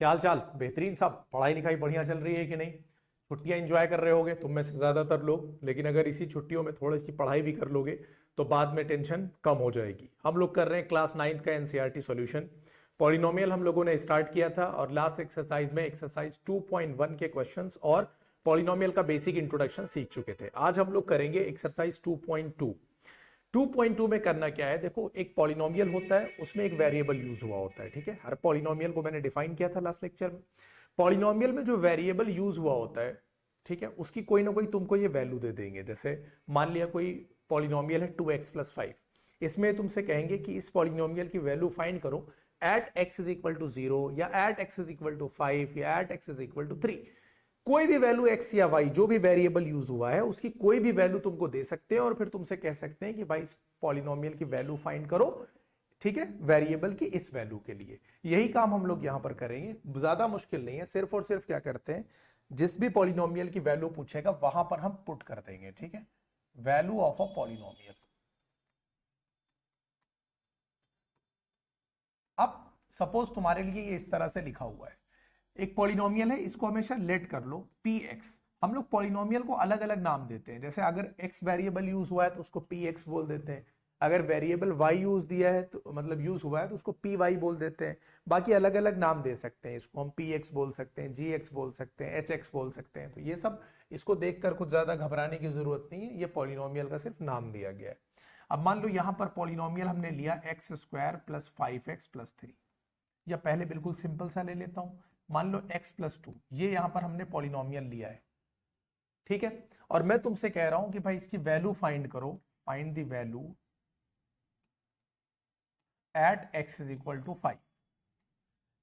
क्या हाल चाल? बेहतरीन साहब। पढ़ाई लिखाई बढ़िया चल रही है कि नहीं? छुट्टियां एंजॉय कर रहे होगे तुम में से ज्यादातर लोग, लेकिन अगर इसी छुट्टियों में थोड़ी सी पढ़ाई भी कर लोगे तो बाद में टेंशन कम हो जाएगी। हम लोग कर रहे हैं क्लास 9th का एनसीईआरटी सॉल्यूशन। पॉलिनोमियल हम लोगों ने स्टार्ट किया था और लास्ट एक्सरसाइज में एक्सरसाइज 2.1 के क्वेश्चंस और पॉलिनोमियल का बेसिक इंट्रोडक्शन सीख चुके थे। आज हम लोग करेंगे एक्सरसाइज 2.2। 2.2 में करना क्या है, देखो एक पॉलिनोमियल होता है, उसमें एक वेरिएबल यूज हुआ होता है। ठीक है, हर पॉलिनोमियल को मैंने डिफाइन किया था लास्ट लेक्चर में। पॉलिनोमियल में जो वेरिएबल यूज हुआ होता है, ठीक है, उसकी कोई ना कोई तुमको ये वैल्यू दे देंगे। जैसे मान लिया कोई पॉलिनोमियल है 2x+5, इसमें तुमसे कहेंगे कि इस पॉलिनोमियल की वैल्यू फाइंड करो at x is equal to 0 या at x is equal to 5 या at x is equal to 3। कोई भी वैल्यू x या y, जो भी वेरिएबल यूज हुआ है उसकी कोई भी वैल्यू तुमको दे सकते हैं और फिर तुमसे कह सकते हैं कि भाई इस पॉलिनोमियल की वैल्यू फाइंड करो। ठीक है, वेरिएबल की इस वैल्यू के लिए यही काम हम लोग यहां पर करेंगे। ज्यादा मुश्किल नहीं है, सिर्फ और सिर्फ क्या करते हैं, जिस भी पॉलिनोमियल की वैल्यू पूछेगा वहां पर हम पुट कर देंगे। ठीक है, वैल्यू ऑफ अ पॉलिनोमियल। अब सपोज तुम्हारे लिए ये इस तरह से लिखा हुआ है, एक पॉलिनोमियल है, इसको हमेशा लेट कर लो पी एक्स। हम लोग पॉलिनोमियल को अलग अलग नाम देते हैं, जैसे अगर एक्स वेरिएबल यूज हुआ है तो उसको पी एक्स बोल देते हैं। अगर वेरिएबल वाई यूज दिया है तो मतलब यूज हुआ है तो उसको पी वाई बोल देते हैं। बाकी अलग अलग नाम दे सकते हैं, इसको हम पी एक्स बोल सकते हैं, जी एक्स बोल सकते हैं, एच एक्स बोल सकते हैं। तो ये सब, इसको देखकर कुछ ज्यादा घबराने की जरूरत नहीं है, ये पॉलिनोमियल का सिर्फ नाम दिया गया है। अब मान लो यहां पर पॉलिनोमियल हमने लिया x² + 5x + 3, या पहले बिल्कुल सिंपल सा ले लेता हूं, मान लो x+2, ये यहां पर हमने पॉलिनोमियल लिया है। ठीक है, और मैं तुमसे कह रहा हूं कि भाई इसकी वैल्यू फाइंड करो, find the value at x is equal to 5।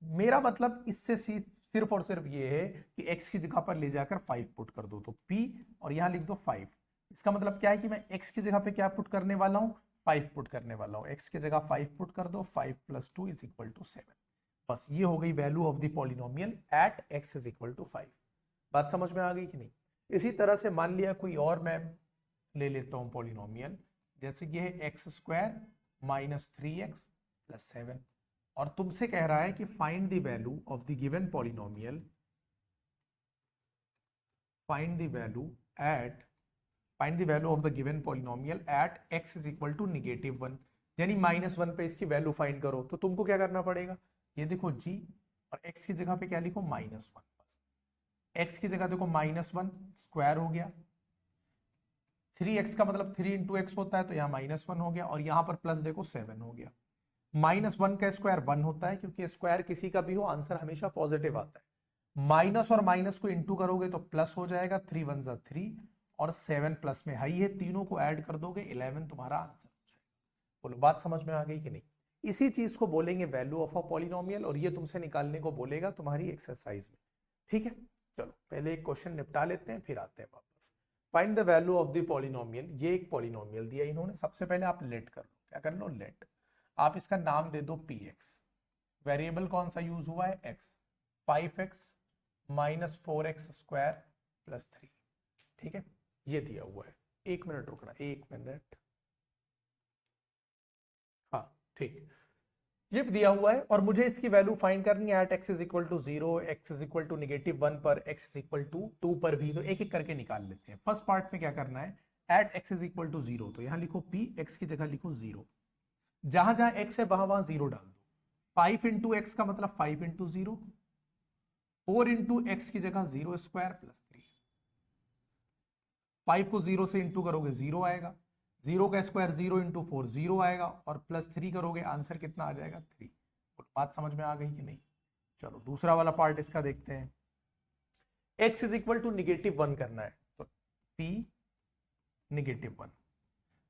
मेरा मतलब इससे सिर्फ और सिर्फ ये है कि x की जगह पर ले जाकर 5 पुट कर दो, तो p और यहां लिख दो 5। इसका मतलब क्या है कि मैं x की जगह पे क्या पुट करने वाला हूं, 5 पुट करने वाला हूं। x की जगह 5 पुट कर दो, 5 + 2 इज इक्वल टू 7। बस ये हो गई value of the polynomial at x is equal to 5। बात समझ में आ गई कि नहीं? इसी तरह से मान लिया कोई और मैं ले लेता हूं पॉलिनोमियल, जैसे कि है x² - 3x + 7, और तुमसे कह रहा है कि find the value of the given polynomial, find the value at, find the value of the given polynomial at x is equal to -1, यानी -1 पे इसकी वैल्यू फाइंड करो। तो तुमको क्या करना पड़ेगा, ये देखो g, और x की जगह पे क्या लिखो -1। बस x की जगह देखो -1 स्क्वायर हो गया, 3x का मतलब 3 × x होता है तो यहां -1 हो गया, और यहां पर प्लस देखो 7 हो गया। -1 का स्क्वायर 1 होता है, क्योंकि स्क्वायर किसी का भी हो आंसर हमेशा पॉजिटिव आता है। माइनस और माइनस को इंटू करोगे तो प्लस हो जाएगा, 3 × 1 = 3 और 7 प्लस में हाई है, तीनों को ऐड कर दोगे 11 तुम्हारा आंसर हो जाएगा। बोलो बात समझ में आ गई कि नहीं? इसी चीज को बोलेंगे वैल्यू ऑफ अ पॉलिनोमियल, और ये तुमसे निकालने को बोलेगा तुम्हारी एक्सरसाइज में। ठीक है, चलो पहले एक क्वेश्चन निपटा लेते हैं फिर आते हैं वापस। Find the value of the polynomial. ये एक पॉलिनोमियल दिया इन्होंने, सबसे पहले आप लेट कर लो। क्या कर लो? लेट। आप इसका नाम दे दो पी एक्स। वेरिएबल कौन सा यूज हुआ है? एक्स। 5x - 4x² + 3। ठीक है, ये दिया हुआ है। 1 मिनट रुकना, 1 मिनट। हाँ ठीक, ये दिया हुआ है और मुझे इसकी वैल्यू फाइंड करनी है at x is equal to 0, x is equal to -1 पर, x इज इक्वल टू 2 पर भी। तो एक एक करके निकाल लेते हैं। फर्स्ट पार्ट में क्या करना है, at x is equal to 0, तो यहां लिखो p, x की जगह लिखो 0, जहां जहां x है वहां वहां 0 डाल दो। 5 × x का मतलब 5 × 0, 4 × x की जगह 0² + 3। 5 को 0 से इंटू करोगे 0 आएगा, 0 का स्क्वायर 0 × 4 0 आएगा, और +3 करोगे आंसर कितना आ जाएगा? 3। बात समझ में आ गई कि नहीं? चलो दूसरा वाला पार्ट इसका देखते हैं। x इज इक्वल टू -1 करना है, तो p -1,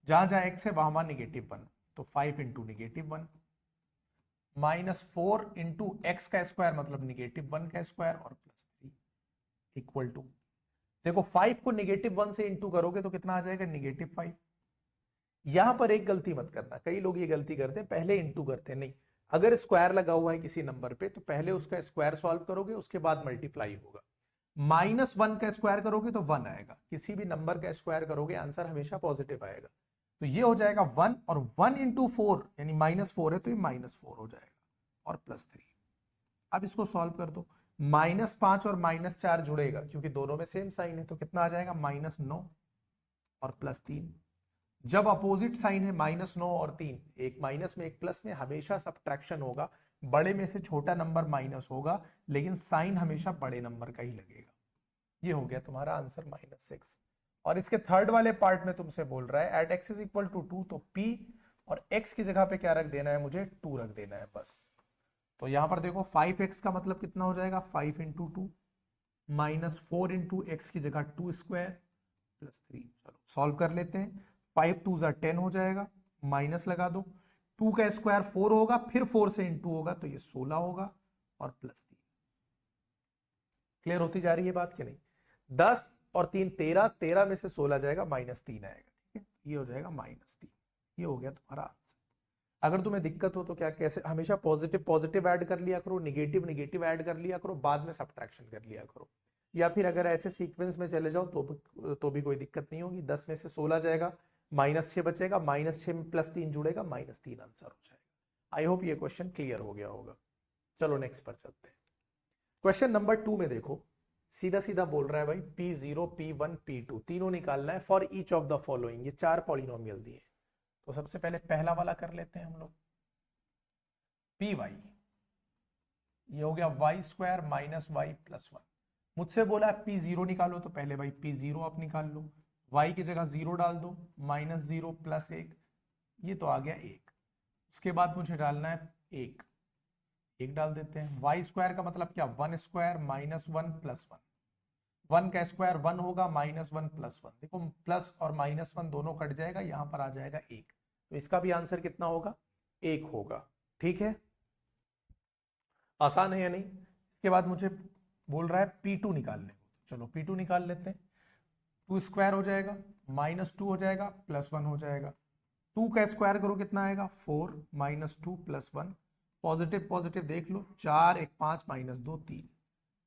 जहां जहां x है वहां वहां -1, तो 5 × -1 -4 × x का स्क्वायर मतलब -1 का स्क्वायर और +3 इक्वल टू, देखो 5 को -1 से इंटू करोगे तो कितना आ जाएगा? -5। यहां पर एक गलती मत करना, कई लोग ये गलती करते हैं, पहले इंटू करते हैं। नहीं, अगर स्क्वायर लगा हुआ है किसी नंबर पे तो पहले उसका स्क्वायर सॉल्व करोगे, उसके बाद मल्टीप्लाई होगा। -1 का स्क्वायर करोगे तो 1 आएगा, किसी भी नंबर का स्क्वायर करोगे आंसर हमेशा पॉजिटिव आएगा। तो ये हो जाएगा 1, और 1 × 4 यानी -4 है तो ये -4 हो जाएगा, और +3। अब इसको सॉल्व कर दो, -5 और -4 जुड़ेगा क्योंकि दोनों में सेम साइन है, तो कितना आ जाएगा -9 और +3। जब अपोजिट साइन है -9 और 3, एक माइनस में एक प्लस में, हमेशा सब्ट्रैक्शन होगा, बड़े में से छोटा नंबर माइनस होगा, लेकिन साइन हमेशा बड़े नंबर का ही लगेगा। ये हो गया तुम्हारा आंसर -6। और इसके थर्ड वाले पार्ट में तुमसे बोल रहा है at x is equal to 2, तो p और x की जगह पे क्या रख देना है, मुझे 2 रख देना है बस। तो यहां पर देखो 5x का मतलब कितना हो जाएगा, 5 इंटू 2 -4 इंटू एक्स की जगह 2 स्क्वायर +3। चलो सॉल्व कर लेते हैं। 5 2 जा 10 हो जाएगा, माइनस लगा दो, 2 का स्क्वायर 4 होगा, फिर 4 से इंटू होगा तो ये 16 होगा और +3। क्लियर होती जा रही है बात कि नहीं? 10 और 3 13, 13 में से 16 जाएगा, -3 आएगा। ठीक है, ये हो जाएगा -3। ये हो गया तुम्हारा आंसर। अगर तुम्हें दिक्कत हो तो क्या, कैसे, हमेशा पॉजिटिव पॉजिटिव ऐड कर लिया करो, निगेटिव निगेटिव ऐड कर लिया करो, बाद में सब्ट्रैक्शन कर लिया करो। या फिर अगर ऐसे सीक्वेंस में चले जाओ तो भी कोई दिक्कत नहीं होगी। 10 में से 16 जाएगा, -6 बचेगा, -6 में +3 जुड़ेगा, -3 आंसर हो जाएगा। आई होप ये क्वेश्चन क्लियर हो गया होगा। चलो नेक्स्ट पर चलते हैं। क्वेश्चन नंबर 2 में देखो, सीधा सीधा बोल रहा है भाई P0 P1 P2 तीनों निकालना है for each of the following. ये 4 पॉलिनोमियल दिए, तो सबसे पहले पहला वाला कर लेते हैं हम लोग, पी वाई, ये हो गया y स्क्वायर -y + 1। मुझसे बोला है P0 निकालो, तो पहले भाई P0 आप निकाल लो, y की जगह 0 डाल दो, -0 + 1, ये तो आ गया 1। उसके बाद मुझे डालना है 1 डाल देते हैं। y स्क्वायर का मतलब क्या, 1 स्क्वायर -1 + 1, 1 का स्क्वायर 1 होगा, -1 + 1, देखो प्लस और -1 दोनों कट जाएगा, यहां पर आ जाएगा 1, तो इसका भी आंसर कितना होगा, 1 होगा। ठीक है, आसान है या नहीं? इसके बाद मुझे बोल रहा है P2 निकालने को, चलो P2 निकाल लेते हैं। 2 स्क्वायर हो जाएगा, -2 हो जाएगा, +1 हो जाएगा। 2 का स्क्वायर करो कितना आएगा, 4 -2 + 1, पॉजिटिव पॉजिटिव देख लो, 4 1 5 -2 3,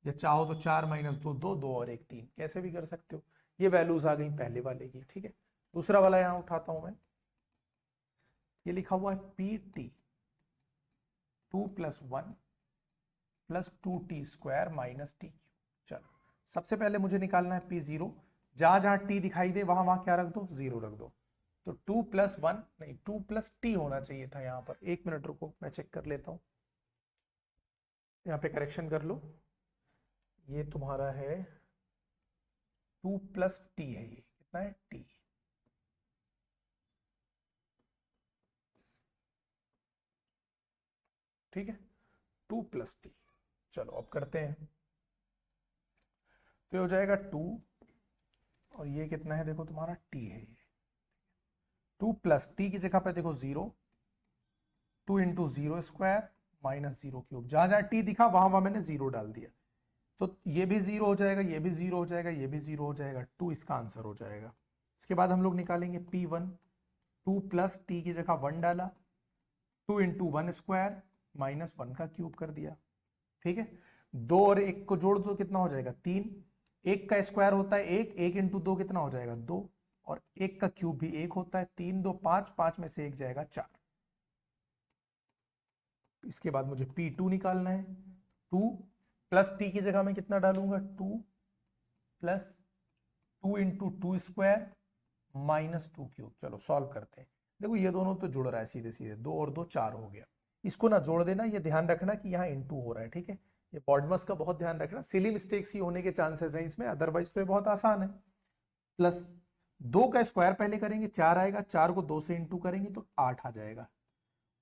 या चाहो तो 4 -2 2 2 और 1 3, कैसे भी कर सकते हो। ये वैल्यूज आ गई पहले वाले की। ठीक है, दूसरा वाला यहां उठाता हूं मैं, ये लिखा हुआ है PT 2 + 1 + 2t स्क्वायर -t। चलो सबसे पहले मुझे निकालना है P0, जहां जहां t दिखाई दे वहां वहां क्या रख दो, 0 रख दो। तो 2 + 1 नहीं, 2 + t होना चाहिए था यहां पर। 1 मिनट रुको, मैं चेक कर लेता हूं, यहां पे करेक्शन कर लो। ये तुम्हारा है 2 + t है, ये कितना है t, ठीक है, 2 + t। चलो अब करते हैं, तो हो जाएगा 2, और ये कितना है देखो तुम्हारा t है, ये 2 + t की जगह पे देखो 0, 2 × 0 स्क्वायर -0 क्यूब, जहां जहां t दिखा वहां वहां मैंने 0 डाल दिया, तो ये भी 0 हो जाएगा, ये भी 0 हो जाएगा, ये भी 0 हो जाएगा, 2 इसका आंसर हो जाएगा। इसके बाद हम लोग निकालेंगे P1, 2 + t की जगह 1 डाला, 2 × 1 स्क्वायर -1 का क्यूब कर दिया। ठीक है, 2 और 1 को जोड़ दो, कितना हो जाएगा 3, 1 का स्क्वायर होता है 1, 1 × 2 कितना हो जाएगा 2, और 1 का क्यूब भी 1 होता है, 3 2 5, 5 में से 1 जाएगा 4। इसके बाद मुझे P2 निकालना है, 2 + t की जगह मैं कितना डालूंगा, 2 + 2 × 2 स्क्वायर -2 क्यूब। चलो सॉल्व करते हैं। देखो ये दोनों तो जुड़ रहा है सीधे सीधे, 2 और 2 4 हो गया, इसको ना जोड़ देना, ये ध्यान रखना कि यहाँ इंटू हो रहा है। ठीक है, ये बॉडमस का बहुत ध्यान रखना, सिली मिस्टेक्स ही होने के चांसेस हैं इसमें, अदरवाइज तो ये बहुत आसान है। प्लस 2 का स्क्वायर पहले करेंगे 4 आएगा, 4 को 2 से इंटू करेंगे तो 8 आ जाएगा,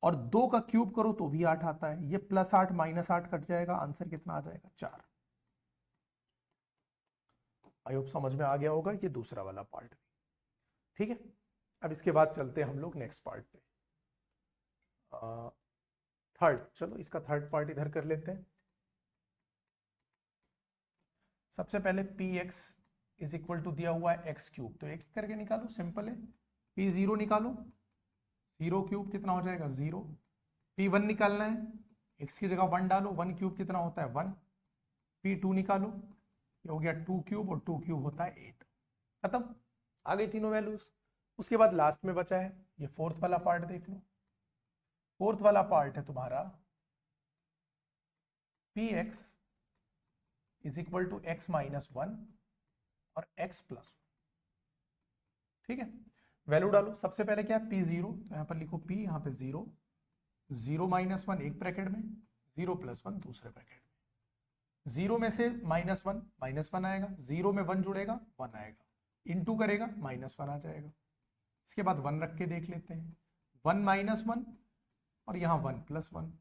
और 2 का क्यूब करो तो भी 8 आता है, ये +8 -8 कट जाएगा, आंसर कितना आ जाएगा 4। आई होप समझ में आ गया होगा ये दूसरा वाला पार्ट भी। ठीक है, अब इसके बाद चलते हैं हम लोग नेक्स्ट पार्ट पे, थर्ड। चलो इसका थर्ड पार्ट इधर कर लेते हैं। सबसे पहले Px इज इक्वल टू दिया हुआ है x³ तो एक करके निकालो, सिंपल है। P0 निकालो, 0 क्यूब कितना हो जाएगा 0। P1 निकालना है, x की जगह 1 डालो, 1 क्यूब कितना होता है 1। P2 निकालो, ये हो गया 2 क्यूब, और 2 क्यूब होता है 8। खत्म, आ गई तीनों वैल्यूज। उसके बाद लास्ट में बचा है ये फोर्थ वाला पार्ट, देख लो। फोर्थ वाला पार्ट है तुम्हारा p x is equal to x minus one और एक्स प्लस, ठीक है। वैल्यू डालो, सबसे पहले क्या है, पी जीरो, तो यहां पर लिखो पी, यहां पे जीरो, जीरो माइनस वन एक ब्रैकेट में, जीरो प्लस वन दूसरे ब्रैकेट में। जीरो में से माइनस वन आएगा, जीरो में वन जुड़ेगा वन आएगा, इनटू करेगा माइनस वन आ जाएगा। इसके बाद वन रख के देख लेते हैं, वन माइनस वन और यहां वन प्लस वन,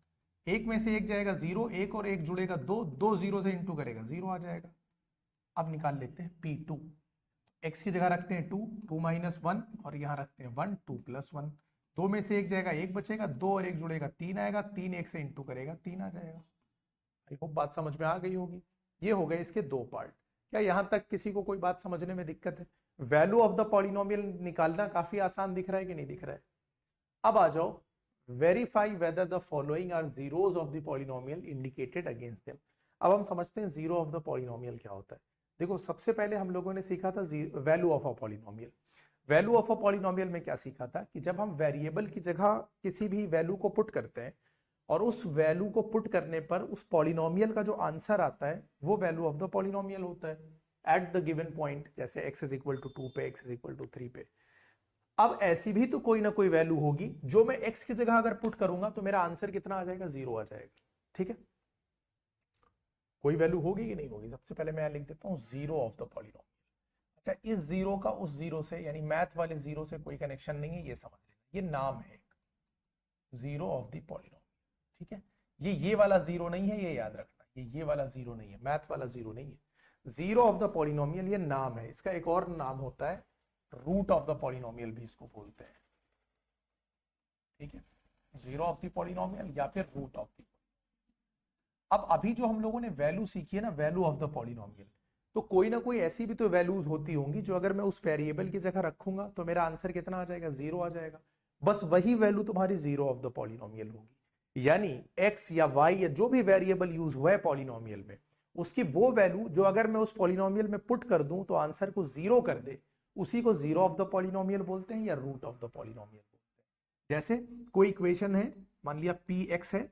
एक में से एक जाएगा जीरो, एक और एक जुड़ेगा दो, दो जीरो से इंटू करेगा जीरो आ जाएगा। अब निकाल लेते हैं पी टू, एक्स की जगह रखते हैं टू, टू माइनस वन और यहां रखते हैं वन, टू प्लस वन, दो में से एक जाएगा एक बचेगा, दो और एक जुड़ेगा तीन आएगा, तीन एक से इंटू करेगा तीन आ जाएगा। आई होप बात समझ में आ गई होगी। ये हो गए इसके दो पार्ट। क्या यहां तक किसी को कोई बात समझने में दिक्कत है? वैल्यू ऑफ द पॉलिनोमियल निकालना काफी आसान दिख रहा है कि नहीं दिख रहा है? अब आ जाओ, verify whether the following are zeros of the polynomial indicated against them. अब हम समझते हैं जीरो ऑफ द पॉलिनोमियल क्या होता है। देखो, सबसे पहले हम लोगों ने सीखा था value of a polynomial. Value of a polynomial में क्या सीखा था कि जब हम वेरिएबल की जगह किसी भी वैल्यू को पुट करते हैं और उस वैल्यू को पुट करने पर उस पॉलिनोमियल का जो आंसर आता है वो वैल्यू ऑफ द पॉलिनोमियल होता है एट द गिवन पॉइंट, जैसे x इज इक्वल टू 2 पे, x इज इक्वल टू 3 पे। अब ऐसी भी तो कोई ना कोई वैल्यू होगी जो मैं x की जगह अगर पुट करूंगा तो मेरा आंसर कितना आ जाएगा, जीरो आ जाएगा, ठीक है। कोई वैल्यू होगी कि नहीं होगी? सबसे पहले मैं लिख देता हूं जीरो ऑफ द पॉलिनोमियल। अच्छा, इस जीरो का उस जीरो से, यानी मैथ वाले जीरो से कोई कनेक्शन नहीं है, ये समझ लेना, ये नाम है एक जीरो ऑफ द पॉलिनोमियल, ठीक है। ये वाला जीरो नहीं है, ये याद रखना, ये वाला जीरो नहीं है, मैथ वाला जीरो नहीं है। जीरो ऑफ द पॉलिनोमियल ये नाम है, इसका एक और नाम होता है रूट ऑफ द पॉलिनोमियल भी इसको बोलते हैं, ठीक है। जीरो ऑफ द पॉलिनोमियल या फिर रूट ऑफ द। अब अभी जो हम लोगों ने वैल्यू सीखी है ना, वैल्यू ऑफ द पॉलिनोमियल, तो कोई ना कोई ऐसी भी तो वैल्यूज होती होंगी जो अगर मैं उस वेरिएबल की जगह रखूंगा तो मेरा आंसर कितना आ जाएगा, जीरो आ जाएगा। बस वही वैल्यू तुम्हारी जीरो ऑफ द पॉलिनोमियल होगी। यानी x या y या जो भी वेरिएबल यूज हुआ है पॉलिनोमियल में, उसकी वो वैल्यू जो अगर मैं उस पॉलिनोमियल में पुट कर दूं तो आंसर को जीरो कर दे, उसी को जीरो ऑफ द पॉलिनोमियल बोलते हैं या रूट ऑफ द पॉलिनोमियल बोलते हैं। जैसे कोई इक्वेशन है, मान लिया px है,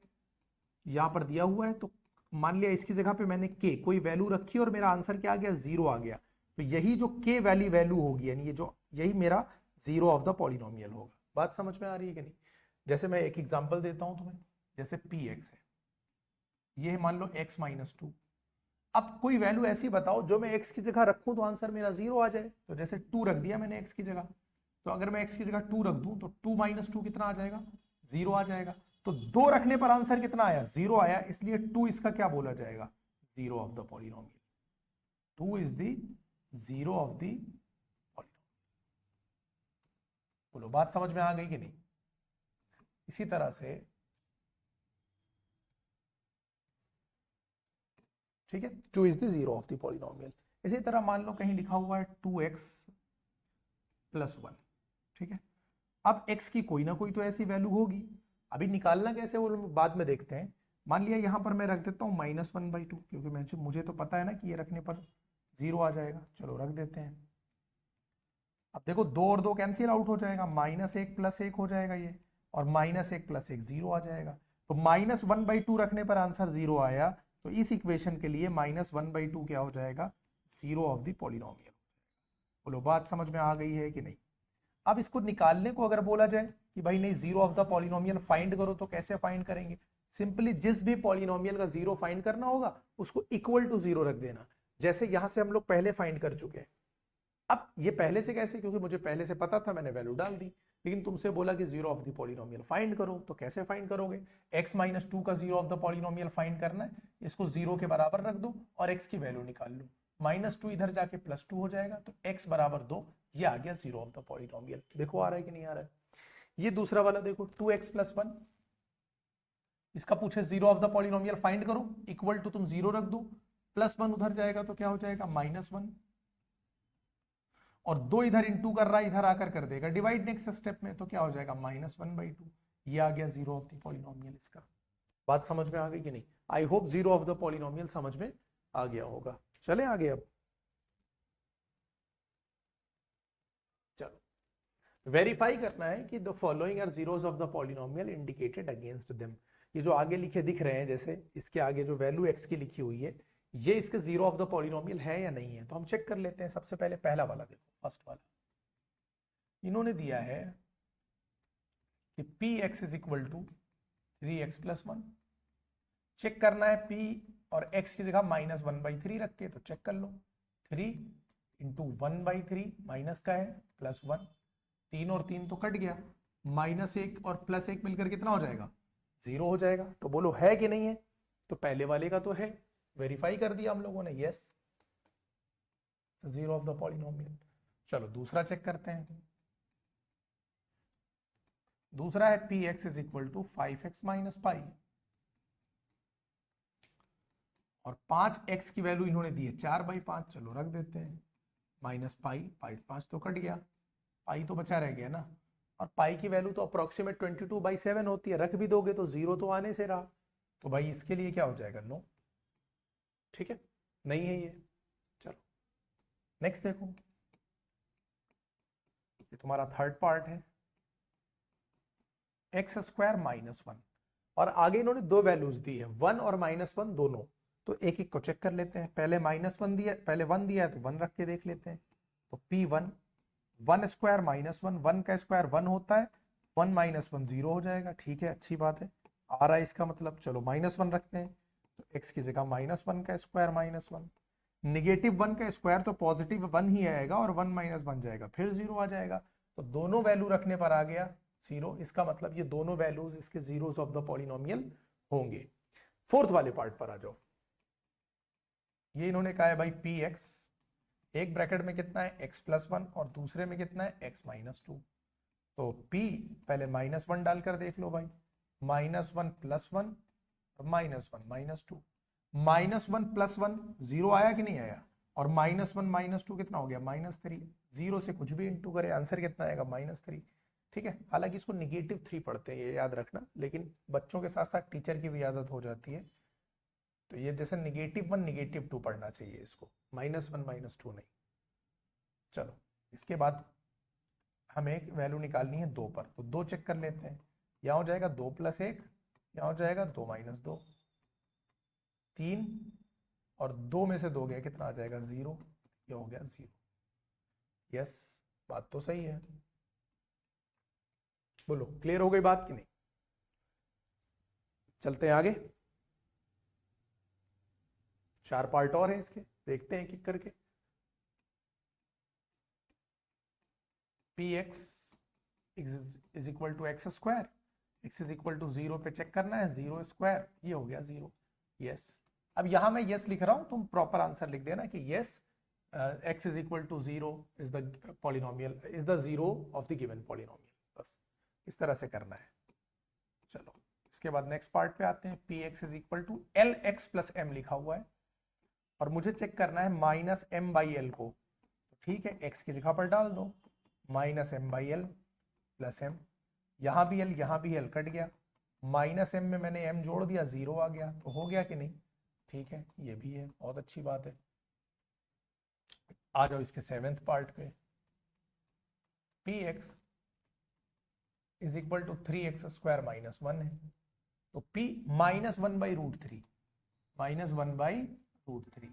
यहां पर दिया हुआ है, तो मान लिया इसकी जगह पे मैंने k कोई वैल्यू रखी और मेरा आंसर क्या आ गया, जीरो आ गया, तो यही जो k वाली वैल्यू होगी, यानी ये जो, यही मेरा जीरो ऑफ द पॉलिनोमियल होगा। बात समझ में आ रही है कि नहीं? जैसे मैं एक एग्जांपल देता हूं तुम्हें, जैसे px है, ये मान लो x माइनस टू। अब कोई वैल्यू ऐसी बताओ जो मैं x की जगह रखूं तो आंसर मेरा जीरो आ जाए। तो जैसे 2 रख दिया मैंने x की जगह, तो अगर मैं x की जगह 2 रख दूं तो 2 माइनस टू कितना आ जाएगा, जीरो आ जाएगा। तो 2 रखने पर आंसर कितना आया, जीरो आया, इसलिए 2 इसका क्या बोला जाएगा, zero of the polynomial. 2 is the zero of the polynomial. बोलो, बात समझ में आ गई कि नहीं? इसी तरह से, ठीक है, 2 is the zero of the polynomial. इसी तरह मान लो कहीं लिखा हुआ है 2x प्लस वन, ठीक है। अब x की कोई ना कोई तो ऐसी वैल्यू होगी, अभी निकालना कैसे वो बाद में देखते हैं। मान लिया यहां पर मैं रख देता हूं -1/2, क्योंकि मुझे तो पता है ना कि ये रखने पर जीरो आ जाएगा, चलो रख देते हैं। अब देखो, दो और दो कैंसिल आउट हो जाएगा, -1 + 1 हो जाएगा ये, और -1 + 1 जीरो आ जाएगा। तो -1/2 रखने पर आंसर जीरो आया, तो इस इक्वेशन के लिए -1/2 क्या हो जाएगा, जीरो ऑफ द पॉलिनोमियल। बोलो, बात समझ में आ गई है कि नहीं? अब इसको निकालने को अगर बोला जाए कि भाई नहीं, zero of the polynomial find करो, तो कैसे फाइंड करेंगे? सिंपली जिस भी पॉलिनोमियल का जीरो फाइंड करना होगा उसको इक्वल टू जीरो रख देना। जैसे यहां से हम लोग पहले फाइंड कर चुके हैं। अब ये पहले से कैसे, क्योंकि मुझे पहले से पता था, मैंने वैल्यू डाल दी। लेकिन तुमसे बोला कि zero of the polynomial find करो, तो कैसे फाइंड करोगे? x माइनस टू का zero of the polynomial find करना है, इसको जीरो के बराबर रख दो और x की वैल्यू निकाल लो। -2 इधर जाके +2 हो जाएगा, तो x बराबर 2, ये आ गया जीरो ऑफ द पॉलिनोमियल। देखो आ रहा है कि नहीं आ रहा है? ये दूसरा वाला देखो, 2x + 1, इसका पूछे zero of the polynomial find करो, इक्वल टू तुम जीरो रख दो, +1 उधर जाएगा तो क्या हो जाएगा, -1, और 2 इधर इंटू कर रहा है, इधर आकर कर देगा डिवाइड नेक्स्ट स्टेप में, तो क्या हो जाएगा, -1/2। ये आ गया जीरो ऑफ द पॉलिनोमियल इसका। बात समझ में आ गई कि नहीं? I hope zero of the polynomial समझ में आ गया होगा। चले आगे अब, चलो वेरीफाई करना है कि the following are zeros of the polynomial indicated against them. ये जो आगे लिखे दिख रहे हैं, जैसे इसके आगे जो वैल्यू x की लिखी हुई है, ये इसके जीरो ऑफ द पॉलिनोमियल है या नहीं है, तो हम चेक कर लेते हैं। सबसे पहले पहला वाला देखो, फर्स्ट वाला इन्होंने दिया है कि p x is equal to 3x plus 1। Check करना है p और x की जगह -1/3 रख के, तो चेक कर लो। 3 इंटू 1/3 माइनस का है प्लस 1, 3 और 3 तो कट गया, -1 और +1 मिलकर कितना हो जाएगा, 0 हो जाएगा। तो बोलो है कि नहीं है, तो पहले वाले का तो है, वेरीफाई कर दिया हम लोगों ने, yes, zero of the polynomial. चलो दूसरा चेक करते हैं। दूसरा है p x is equal to 5x minus pi, और 5x की वैल्यू इन्होंने दी है 4/5, चलो रख देते हैं, माइनस पाई, 5 तो कट गया, पाई तो बचा रह गया ना, और पाई की वैल्यू तो अप्रोक्सीमेट 22/7 होती है, रख भी दोगे तो 0 तो आने से रहा, तो भाई इसके लिए क्या हो जाएगा, नो, ठीक है, नहीं है ये। चलो नेक्स्ट देखो, ये तुम्हारा थर्ड पार्ट है, x² -1, और आगे इन्होंने दो वैल्यूज दी है, 1 और -1 दोनों, तो एक एक को चेक कर लेते हैं। पहले -1 दिया, पहले 1 दिया है तो 1 रख के देख लेते हैं। तो P1 1² -1, 1 का स्क्वायर 1 होता है, 1 -1 0 हो जाएगा, ठीक है, अच्छी बात है, आ रहा है इसका मतलब। चलो -1 रखते हैं, तो x की जगह -1 का स्क्वायर -1, निगेटिव 1 का स्क्वायर तो पॉजिटिव 1 ही आएगा, और 1 -1 जाएगा, फिर 0 आ जाएगा, तो दोनों वैल्यू रखने पर आ गया 0। इसका मतलब ये दोनों वैल्यूज इसके जीरोस ऑफ द पॉलिनोमियल होंगे। फोर्थ वाले पार्ट पर आ जाओ। ये इन्होंने कहा है भाई पी एक्स, एक ब्रैकेट में कितना है x+1 और दूसरे में कितना है x-2, तो p पहले -1 डालकर देख लो भाई, -1 + 1 और -1 -2, -1 + 1 0 आया कि नहीं आया, और -1 -2 कितना हो गया, -3, 0 से कुछ भी इंटू करे आंसर कितना आएगा, -3, ठीक है। हालांकि इसको -3 पढ़ते हैं, ये याद रखना, लेकिन बच्चों के साथ साथ टीचर की भी आदत हो जाती है, तो ये जैसे -1 -2 पढ़ना चाहिए इसको, -1 -2 नहीं। चलो इसके बाद हमें एक वैल्यू निकालनी है 2 पर, तो 2 चेक कर लेते हैं। यहाँ हो जाएगा 2 + 1, यहाँ हो जाएगा 2 - 2, 3 और 2 में से 2 गया, कितना आ जाएगा, 0, ये हो गया 0। यस, बात तो सही है, बोलो क्लियर हो गई बात कि नहीं। चलते हैं आगे, 4 पार्ट और हैं इसके, देखते हैं एक करके। P x is equal to x², x is equal to 0 पे चेक करना है, 0², ये हो गया 0, यस। अब यहां मैं यस लिख रहा हूं, तुम प्रॉपर आंसर लिख देना कि yes, x is equal to 0 is the polynomial, is the 0 of the given polynomial, बस इस तरह से करना है। चलो इसके बाद नेक्स्ट पार्ट पे आते हैं। P x is equal to LX + M लिखा हुआ है, और मुझे चेक करना है -M/L को, तो ठीक है, x की जगह पर डाल दो, -M/L + M, यहां भी L यहां भी L कट गया, -M में मैंने M जोड़ दिया, 0 आ गया, तो हो गया कि नहीं, ठीक है, ये भी है, बहुत अच्छी बात है। आ जाओ इसके 7th पार्ट पे। P x is equal to 3x² -1 है, तो P -1/√3, -1/√3,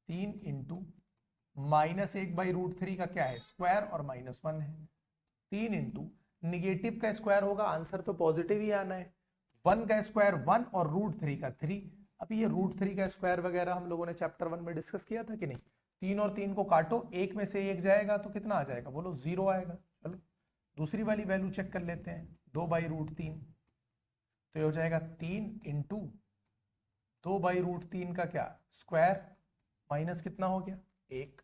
3 इंटू -1/√3 का क्या है, स्क्वायर, और -1 है, 3 इंटू निगेटिव का स्क्वायर होगा, आंसर तो पॉजिटिव ही आना है, 1 का स्क्वायर 1 और √3 का 3। अब ये √3 का स्क्वायर वगैरह हम लोगों ने चैप्टर 1 में डिस्कस किया था कि नहीं। 3 और 3 को काटो, एक में से एक जाएगा तो कितना आ जाएगा, बोलो 0 आएगा। चलो दूसरी वाली वैल्यू चेक कर लेते हैं, 2/√3, तो ये हो जाएगा 3 इंटू 2/√3 का क्या, स्क्वायर, माइनस कितना हो गया, 1।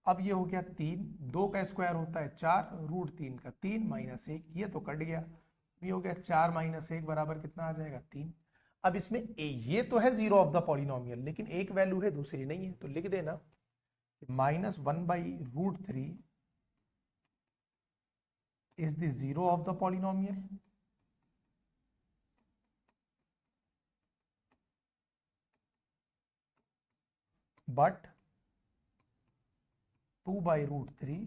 अब ये हो गया 3, 2 का स्क्वायर होता है 4, √3 का 3 -1, ये तो कट गया, ये हो गया 4 - 1 बराबर कितना आ जाएगा, 3। अब इसमें ये तो है 0 ऑफ द पॉलिनोमियल, लेकिन एक वैल्यू है दूसरी नहीं है, तो लिख देना -1/√3 is the 0 of the polynomial, but 2/√3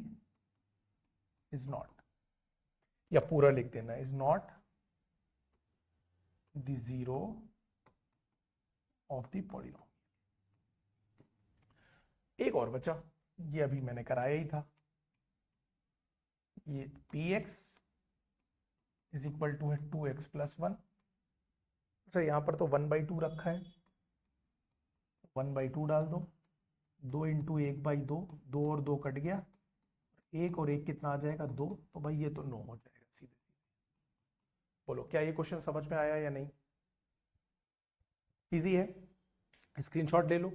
is not, या पूरा लिख देना, is not the zero of the polynomial. एक और बचा, ये अभी मैंने कराया ही था, ये px इज इक्वल टू है 2x प्लस 1। अच्छा यहां पर तो 1/2 रखा है, 1/2 डाल दो, 2 इंटू 1/2, 2 और 2 कट गया, 1 और 1 कितना आ जाएगा 2, तो भाई ये तो 9 हो जाएगा सीधे। बोलो क्या ये क्वेश्चन समझ में आया या नहीं? इजी है, स्क्रीनशॉट ले लो।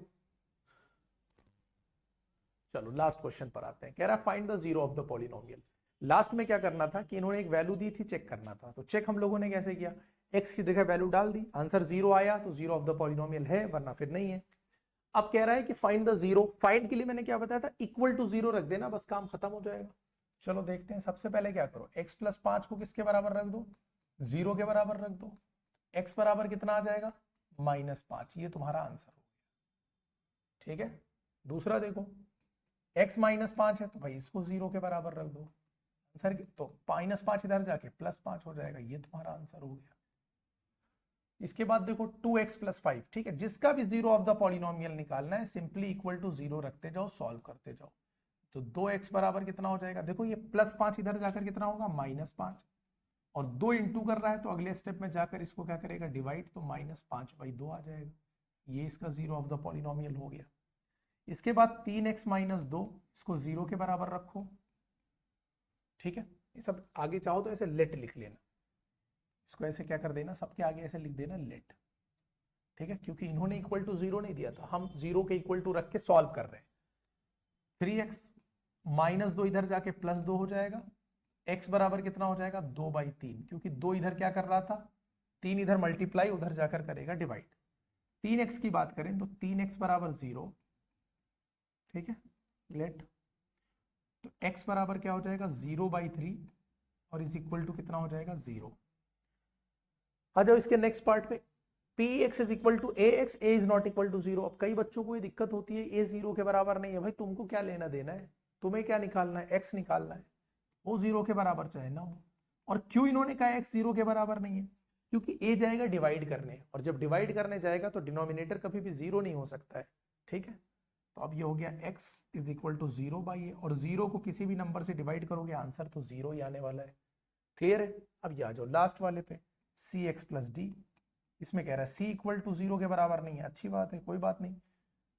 चलो लास्ट क्वेश्चन पर आते हैं। कह रहा है find the zero of the polynomial. Last में क्या करना था कि इन्होंने एक वैल्यू दी थी, चेक करना था। तो चेक हम लोगों ने कैसे किया, x की जगह वैल्यू डाल दी, आंसर 0 आया तो जीरो ऑफ द पॉलिनोमियल है, वरना फिर नहीं है। अब कह रहा है कि फाइंड द जीरो। फाइंड के लिए मैंने क्या बताया था, इक्वल टू 0 रख देना, बस काम खत्म हो जाएगा। चलो देखते हैं। सबसे पहले क्या करो, x प्लस 5 को किसके बराबर रख दो, 0 के बराबर रख दो। x बराबर कितना आ जाएगा -5, ये तुम्हारा आंसर हो गया। ठीक है, दूसरा देखो, x -5 है तो भाई इसको 0 के बराबर रख दो, आंसर तो -5 इधर जाके +5 हो जाएगा, ये तुम्हारा आंसर हो गया। इसके बाद देखो 2x प्लस 5, ठीक है, जिसका भी जीरो ऑफ द पॉलिनोमियल निकालना है, सिंपली इक्वल टू 0 रखते जाओ, सॉल्व करते जाओ। तो 2x बराबर कितना हो जाएगा, देखो ये +5 इधर जाकर कितना होगा -5, और 2 इंटू कर रहा है तो अगले स्टेप में जाकर इसको क्या करेगा डिवाइड, तो -5/2 आ जाएगा, ये इसका जीरो ऑफ द पॉलिनोमियल हो गया। इसके बाद 3x - 2, इसको 0 के बराबर रखो। ठीक है, ये सब आगे चाहो तो ऐसे लेट लिख लेना, इसको ऐसे क्या कर देना, सबके आगे ऐसे लिख देना लेट। ठीक है, क्योंकि इन्होंने इक्वल टू 0 नहीं दिया था, हम 0 के इक्वल टू रख के सॉल्व कर रहे हैं। 3x -2 इधर जाके +2 हो जाएगा, x बराबर कितना हो जाएगा 2/3, क्योंकि 2 इधर क्या कर रहा था, 3 इधर मल्टीप्लाई, उधर जाकर करेगा डिवाइड। 3x की बात करें तो 3x बराबर 0। ठीक है, लेट, तो x बराबर क्या हो जाएगा 0/3, और इज इक्वल टू कितना हो जाएगा 0। आ जाओ इसके नेक्स्ट पार्ट पे, px is equal to ax, a is not equal to 0। अब कई बच्चों को ये दिक्कत होती है, a 0 के बराबर नहीं है। भाई तुमको क्या लेना देना है, तुम्हें क्या निकालना है, x निकालना है, वो 0 के बराबर चाहे ना हो। और क्यों इन्होंने कहा x 0 के बराबर नहीं है, क्योंकि a जाएगा डिवाइड करने, और जब डिवाइड करने जाएगा तो डिनोमिनेटर कभी भी 0 नहीं हो सकता है। ठीक है, तो अब ये हो गया x is equal to 0/a, और 0 को किसी भी नंबर से डिवाइड करोगे आंसर तो 0 ही आने वाला है। क्लियर है? अब ये आ जाओ लास्ट वाले पे, cx प्लस डी। इसमें कह रहा है c इक्वल टू 0 के बराबर नहीं है, अच्छी बात है, कोई बात नहीं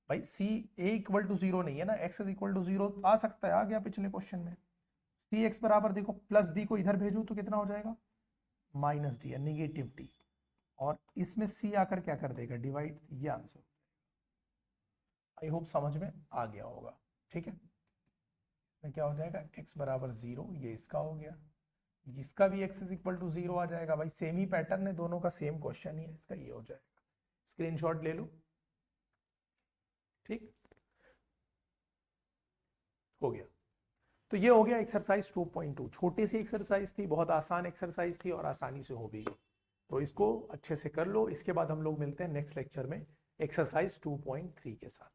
भाई, c a इक्वल टू 0 नहीं है ना, x इज इक्वल टू 0 आ सकता है, आ गया पिछले क्वेश्चन में। cx बराबर देखो प्लस डी को इधर भेजो तो कितना हो जाएगा -d या नेगेटिव d, और इसमें c आकर क्या कर देगा डिवाइड, ये आंसर। आई होप समझ में आ गया होगा। ठीक है, इसमें क्या हो जाएगा x बराबर 0, ये इसका हो गया, इसका भी x इज इक्वल टू 0 आ जाएगा। भाई सेम ही पैटर्न है, दोनों का सेम क्वेश्चन ही है, इसका ये हो जाएगा। स्क्रीनशॉट ले लो। ठीक हो गया, तो ये हो गया एक्सरसाइज 2.2। छोटी सी एक्सरसाइज थी, बहुत आसान एक्सरसाइज थी, और आसानी से हो भी गई, तो इसको अच्छे से कर लो। इसके बाद हम लोग मिलते हैं नेक्स्ट लेक्चर में एक्सरसाइज 2.3 के साथ।